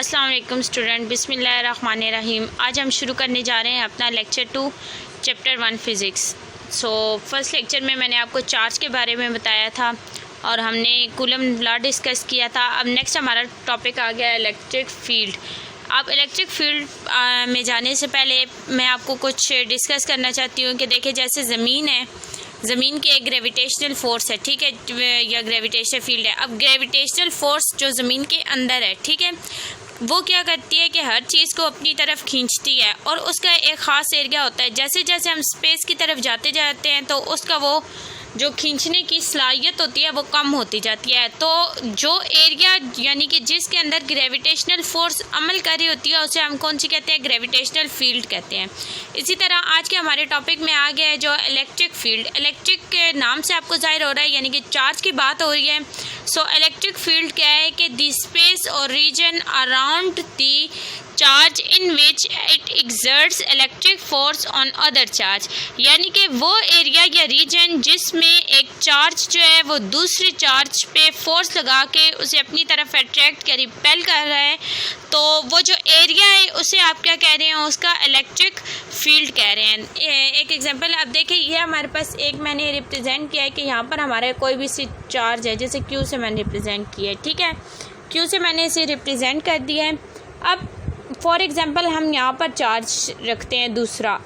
अस्सलाम वालेकुम स्टूडेंट, बिस्मिल्लाहिर्रहमानिर्रहीम। आज हम शुरू करने जा रहे हैं अपना lecture 2 chapter 1 physics. First lecture में मैंने आपको चार्ज के बारे में बताया था और हमने कूलम लॉ डिस्कस किया था। अब नेक्स्ट हमारा टॉपिक आ गया इलेक्ट्रिक फ़ील्ड। अब इलेक्ट्रिक फ़ील्ड में जाने से पहले मैं आपको कुछ डिस्कस करना चाहती हूँ कि देखिए, जैसे ज़मीन है, ज़मीन की एक ग्रेविटेशनल फ़ोर्स है, ठीक है, या ग्रेविटेशनल फील्ड है। अब ग्रेविटेशनल फ़ोर्स जो ज़मीन के अंदर है, ठीक है, वो क्या करती है कि हर चीज़ को अपनी तरफ खींचती है और उसका एक ख़ास एरिया होता है। जैसे जैसे हम स्पेस की तरफ जाते जाते हैं तो उसका वो जो खींचने की सलाहियत होती है वो कम होती जाती है। तो जो एरिया यानी कि जिसके अंदर ग्रेविटेशनल फोर्स अमल कर रही होती है उसे हम कौन सी कहते हैं? ग्रेविटेशनल फील्ड कहते हैं। इसी तरह आज के हमारे टॉपिक में आ गया है जो इलेक्ट्रिक फील्ड। इलेक्ट्रिक के नाम से आपको जाहिर हो रहा है यानी कि चार्ज की बात हो रही है। इलेक्ट्रिक फील्ड क्या है कि द स्पेस और region around the charge in which it exerts electric force on other charge, यानी कि वो एरिया या रीजन जिसमें एक चार्ज जो है वो दूसरे चार्ज पे फोर्स लगा के उसे अपनी तरफ अट्रैक्ट या रिपेल कर रहा है, तो वो जो एरिया है उसे आप क्या कह रहे हैं? उसका इलेक्ट्रिक फील्ड कह रहे हैं। एक एग्जांपल आप देखिए, ये हमारे पास एक मैंने रिप्रेजेंट किया है कि यहाँ पर हमारा कोई भी सी चार्ज है, जैसे क्यू से मैंने रिप्रेजेंट किया है, ठीक है, क्यू से मैंने इसे रिप्रेजेंट कर दिया है। अब फॉर एग्ज़ाम्पल हम यहाँ पर चार्ज रखते हैं दूसरा,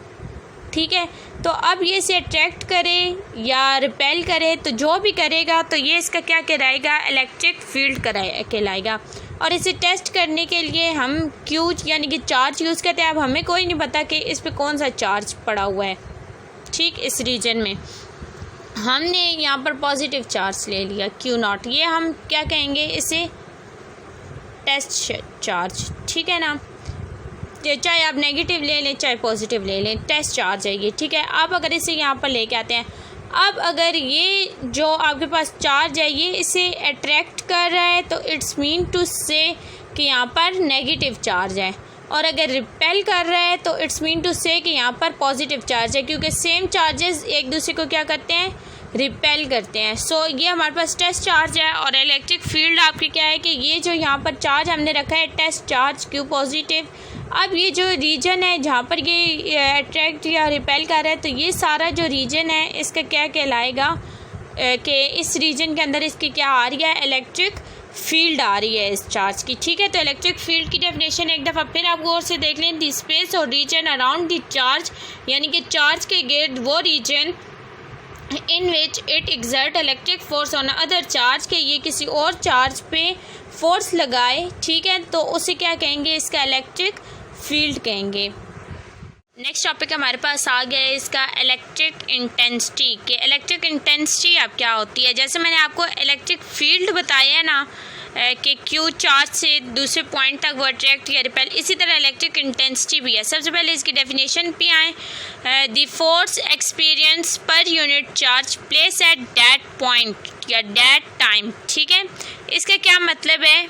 ठीक है, तो अब ये इसे अट्रैक्ट करे या रिपेल करे, तो जो भी करेगा तो ये इसका क्या कहलाएगा? इलेक्ट्रिक फील्ड कहलाएगा। और इसे टेस्ट करने के लिए हम क्यू यानी कि चार्ज यूज़ करते हैं। अब हमें कोई नहीं पता कि इस पर कौन सा चार्ज पड़ा हुआ है, ठीक, इस रीजन में हमने यहाँ पर पॉजिटिव चार्ज ले लिया Q0, ये हम क्या कहेंगे? इसे टेस्ट चार्ज, ठीक है ना, चाहे आप नेगेटिव ले लें चाहे पॉजिटिव ले लें, टेस्ट चार्ज है ये, ठीक है। आप अगर इसे यहाँ पर लेके आते हैं, अब अगर ये जो आपके पास चार्ज है ये इसे अट्रैक्ट कर रहा है तो इट्स मीन टू से कि यहाँ पर नेगेटिव चार्ज है, और अगर रिपेल कर रहा है तो इट्स मीन टू से कि यहाँ पर पॉजिटिव चार्ज है, क्योंकि सेम चार्जेस एक दूसरे को क्या करते हैं? रिपेल करते हैं। ये हमारे पास टेस्ट चार्ज है। और इलेक्ट्रिक फील्ड आपकी क्या है कि ये जो यहाँ पर चार्ज हमने रखा है टेस्ट चार्ज क्यू पॉजिटिव, अब ये जो रीजन है जहाँ पर ये अट्रैक्ट या रिपेल कर रहा है, तो ये सारा जो रीजन है इसका क्या कहलाएगा कि इस रीजन के अंदर इसकी क्या आ रही है? इलेक्ट्रिक फील्ड आ रही है इस चार्ज की, ठीक है। तो इलेक्ट्रिक फील्ड की डेफिनेशन एक दफ़ा फिर आप गौर से देख लें। द स्पेस और रीजन अराउंड द चार्ज, यानी कि चार्ज के गिर्द वो region in which it exert electric force on other charge, के ये किसी और चार्ज पे फोर्स लगाए, ठीक है, तो उसे क्या कहेंगे? इसका इलेक्ट्रिक फील्ड कहेंगे। नेक्स्ट टॉपिक हमारे पास आ गया है इसका इलेक्ट्रिक इंटेंसिटी। के इलेक्ट्रिक इंटेंसिटी अब क्या होती है? जैसे मैंने आपको इलेक्ट्रिक फील्ड बताया है ना कि क्यू चार्ज से दूसरे पॉइंट तक वो अट्रैक्ट या रिपेल, इसी तरह इलेक्ट्रिक इंटेंसिटी भी है। सबसे पहले इसकी डेफिनेशन पे आए, the force experience per unit charge place at that point या दैट टाइम, ठीक है। इसका क्या मतलब है?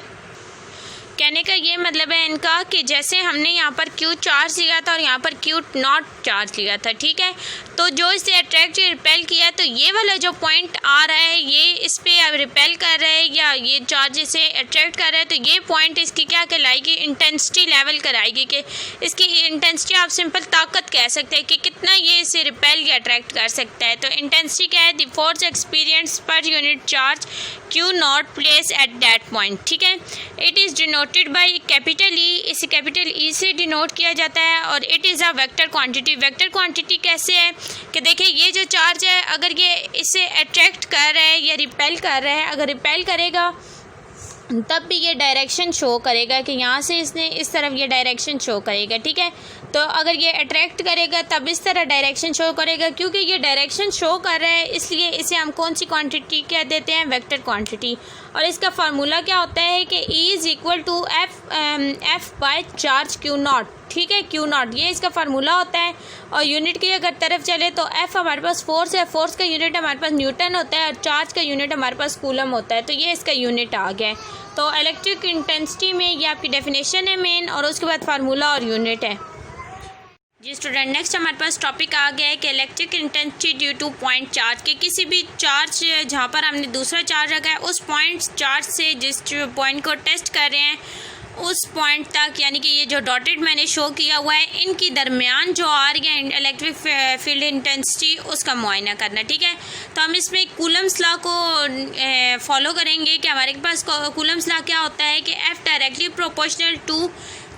कहने का ये मतलब है इनका कि जैसे हमने यहाँ पर क्यू चार्ज लिया था और यहाँ पर Q0 चार्ज लिया था, ठीक है, तो जो इसे अट्रैक्ट या रिपेल किया तो ये वाला जो पॉइंट आ रहा है ये इस पर रिपेल कर रहा है या ये चार्ज इसे अट्रैक्ट कर रहा है, तो ये पॉइंट इसकी क्या कहलाएगी? इंटेंसिटी लेवल कराएगी। कि इसकी इंटेंसिटी आप सिंपल ताकत कह सकते हैं कि कितना ये इसे रिपेल या अट्रैक्ट कर सकता है। तो इंटेंसिटी क्या है? The force experience per unit charge Q0 place at that point, ठीक है। It is denoted by capital E, इसे कैपिटल ई से डिनोट किया जाता है, और it is a vector quantity. Vector quantity कैसे है कि देखिए, ये जो चार्ज है अगर ये इसे अट्रैक्ट कर रहा है या रिपेल कर रहा है, अगर रिपेल करेगा तब भी ये डायरेक्शन शो करेगा कि यहाँ से इसने इस तरफ ये डायरेक्शन शो करेगा, ठीक है। तो अगर ये अट्रैक्ट करेगा तब इस तरह डायरेक्शन शो करेगा। क्योंकि ये डायरेक्शन शो कर रहा है इसलिए इसे हम कौन सी क्वांटिटी कह देते हैं? Vector quantity. और इसका फार्मूला क्या होता है कि E is equal to F by charge Q0, ठीक है, Q0 ये इसका फार्मूला होता है। और यूनिट की अगर तरफ चले तो F हमारे पास फोर्स है, फोर्स का यूनिट हमारे पास न्यूटन होता है, और चार्ज का यूनिट हमारे पास कूलम होता है, तो ये इसका यूनिट आ गया है। तो इलेक्ट्रिक इंटेंसिटी में ये आपकी डेफिनेशन है मेन, और उसके बाद फार्मूला और यूनिट है। जी स्टूडेंट, नेक्स्ट हमारे पास टॉपिक आ गया है कि electric intensity due two point charge. के किसी भी चार्ज जहाँ पर हमने दूसरा चार्ज रखा है उस पॉइंट चार्ज से जिस पॉइंट को टेस्ट कर रहे हैं उस पॉइंट तक, यानी कि ये जो डॉटेड मैंने शो किया हुआ है, इनकी दरमियान जो आ रही है इलेक्ट्रिक फील्ड इंटेंसिटी, उसका मुआयना करना। ठीक है, तो हम इसमें कूलम्स लॉ को फॉलो करेंगे कि हमारे पास कूलम्स लॉ क्या होता है कि F directly proportional to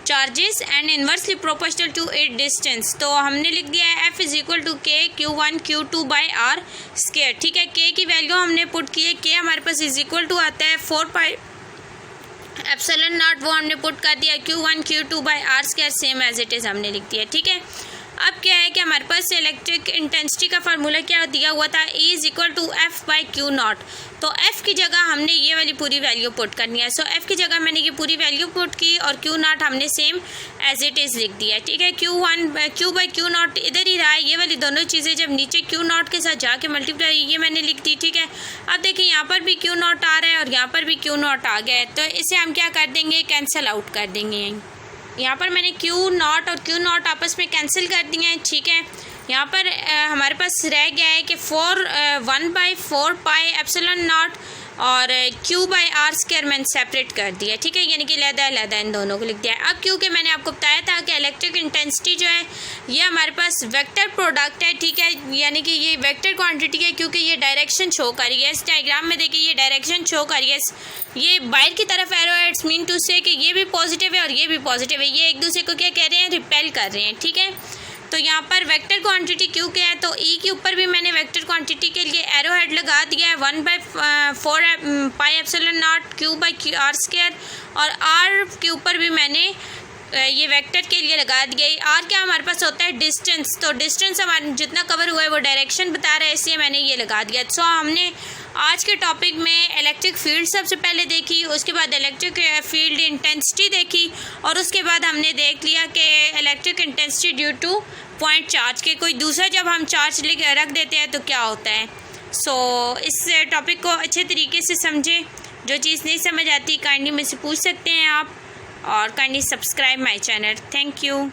charges and inversely proportional to it distance. तो हमने लिख दिया है F is equal to K Q1 Q2 by R square. ठीक है, K की वैल्यू हमने पुट की है, K हमारे पास इज इक्वल टू आता है 4 पाई एप्सिलॉन नॉट, वो हमने पुट कर दिया Q1 Q2 by R square, same as it is हमने लिख दिया। ठीक है, अब क्या है कि हमारे पास इलेक्ट्रिक इंटेंसिटी का फार्मूला क्या दिया हुआ था, E is equal to F by Q naught. तो F की जगह हमने ये वाली पूरी वैल्यू पुट करनी है। सो F की जगह मैंने ये पूरी वैल्यू पुट की और Q नॉट हमने सेम एज इट इज़ लिख दिया। ठीक है, Q बाई Q नॉट इधर ही रहा है, ये वाली दोनों चीज़ें जब नीचे Q नॉट के साथ जाके मल्टीप्लाई, ये मैंने लिख दी। ठीक है, अब देखिए यहाँ पर भी Q नॉट आ रहा है और यहाँ पर भी Q नॉट आ गया है, तो इसे हम क्या कर देंगे, कैंसिल आउट कर देंगे। यहाँ पर मैंने Q नॉट और Q नॉट आपस में कैंसिल कर दिए हैं। ठीक है, यहाँ पर हमारे पास रह गया है कि 1/4 पाई एप्सिलॉन नॉट और Q बाई R स्क्वायर मैंने सेपरेट कर दिया। ठीक है, यानी कि अलग इन दोनों को लिख दिया है। अब क्योंकि मैंने आपको बताया था कि इलेक्ट्रिक इंटेंसिटी जो है ये हमारे पास वेक्टर प्रोडक्ट है। ठीक है, यानी कि ये वेक्टर क्वांटिटी है क्योंकि ये डायरेक्शन शो कर रही है। इस डायग्राम में देखिए ये डायरेक्शन शो कर रही है, ये बाहर की तरफ एरो है, इट्स मीन टू से कि ये भी पॉजिटिव है और ये भी पॉजिटिव है, ये एक दूसरे को क्या कह रहे हैं, रिपेल कर रहे हैं। ठीक है, तो यहाँ पर वेक्टर क्वांटिटी क्यू क्या है, तो E के ऊपर भी मैंने वेक्टर क्वांटिटी के लिए एरो हेड लगा दिया है 1/4 pi epsilon not Q by R square, और R के ऊपर भी मैंने ये वेक्टर के लिए लगा दिया है। R क्या हमारे पास होता है, डिस्टेंस, तो डिस्टेंस हमारा जितना कवर हुआ है वो डायरेक्शन बता रहा है, इसलिए मैंने ये लगा दिया। सो हमने आज के टॉपिक में इलेक्ट्रिक फील्ड सबसे पहले देखी, उसके बाद इलेक्ट्रिक फील्ड इंटेंसिटी देखी, और उसके बाद हमने देख लिया कि electric intensity due two point charge के कोई दूसरा जब हम चार्ज लेके रख देते हैं तो क्या होता है। सो इस टॉपिक को अच्छे तरीके से समझें, जो चीज़ नहीं समझ आती काइंडली मुझसे पूछ सकते हैं आप, और kindly subscribe my channel. Thank you.